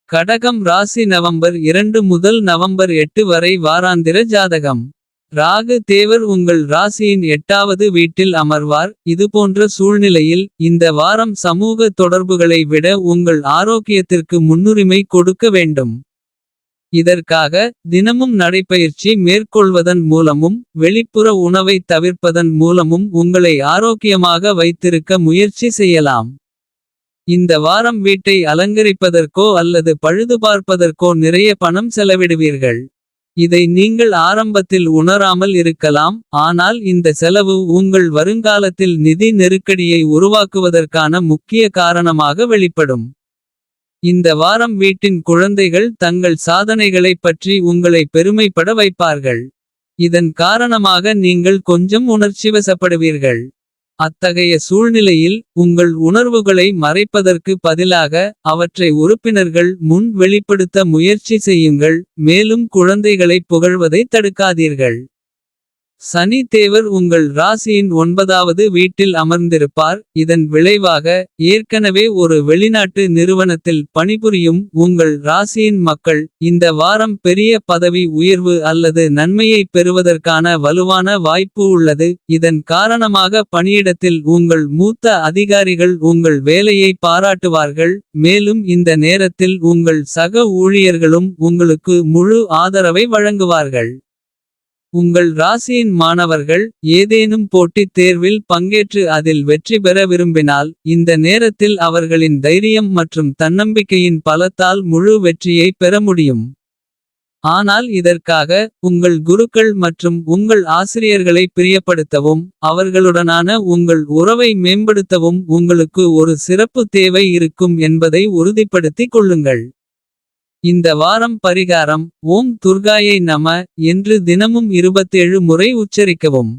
கடகம் ராசி நவம்பர் 2 முதல் நவம்பர் 8 வரை வாராந்திர ஜாதகம். ராகு தேவர் உங்கள் ராசியின் 8வது வீட்டில் அமர்வார். இதுபோன்ற சூழ்நிலையில் இந்த வாரம் சமூக தொடர்புகளை விட உங்கள் ஆரோக்கியத்திற்கு முன்னுரிமை கொடுக்க வேண்டும். இதற்காக தினமும் நடைப்பயிற்சி மேற்கொள்வதன் மூலமும் வெளிப்புற உணவை தவிர்ப்பதன் மூலமும் உங்களை ஆரோக்கியமாக வைத்திருக்க முயற்சி செய்யலாம். இந்த வாரம் வீட்டை அலங்கரிப்பதற்கோ அல்லது பழுதுபார்ப்பதற்கோ நிறைய பணம் செலவிடுவீர்கள். இதை நீங்கள் ஆரம்பத்தில் உணராமல் இருக்கலாம். ஆனால் இந்த செலவு உங்கள் வருங்காலத்தில் நிதி நெருக்கடியை உருவாக்குவதற்கான முக்கிய காரணமாக வெளிப்படும். இந்த வாரம் வீட்டின் குழந்தைகள் தங்கள் சாதனைகளைப் பற்றி உங்களை பெருமைப்பட வைப்பார்கள். இதன் காரணமாக நீங்கள் கொஞ்சம் உணர்ச்சிவசப்படுவீர்கள். அத்தகைய சூழ்நிலையில் உங்கள் உணர்வுகளை மறைப்பதற்கு பதிலாக அவற்றை உறுப்பினர்கள் முன் வெளிப்படுத்த முயற்சி செய்யுங்கள். மேலும் குழந்தைகளைப் புகழ்வதை தடுக்காதீர்கள். சனி தேவர் உங்கள் ராசியின் 9வது வீட்டில் அமர்ந்திருப்பார். இதன் விளைவாக ஏற்கனவே ஒரு வெளிநாட்டு நிறுவனத்தில் பணிபுரியும் உங்கள் ராசியின் மக்கள். இந்த வாரம் பெரிய பதவி உயர்வு அல்லது நன்மையை பெறுவதற்கான வலுவான வாய்ப்பு உள்ளது. இதன் காரணமாக பணியிடத்தில் உங்கள் மூத்த அதிகாரிகள் உங்கள் வேலையை பாராட்டுவார்கள். மேலும் இந்த நேரத்தில் உங்கள் சக ஊழியர்களும் உங்களுக்கு முழு ஆதரவை வழங்குவார்கள். உங்கள் ராசியின் மாணவர்கள் ஏதேனும் போட்டித் தேர்வில் பங்கேற்று அதில் வெற்றி பெற விரும்பினால். இந்த நேரத்தில் அவர்களின் தைரியம் மற்றும் தன்னம்பிக்கையின் பலத்தால் முழு வெற்றியை பெற முடியும். ஆனால் இதற்காக உங்கள் குருக்கள் மற்றும் உங்கள் ஆசிரியர்களை பிரியப்படுத்தவும். அவர்களுடனான உங்கள் உறவை மேம்படுத்தவும் உங்களுக்கு ஒரு சிறப்பு தேவை இருக்கும் என்பதை உறுதிப்படுத்திக் கொள்ளுங்கள். இந்த வாரம் பரிகாரம் ஓம் துர்காயை நம என்று தினமும் 27 முறை உச்சரிக்கவும்.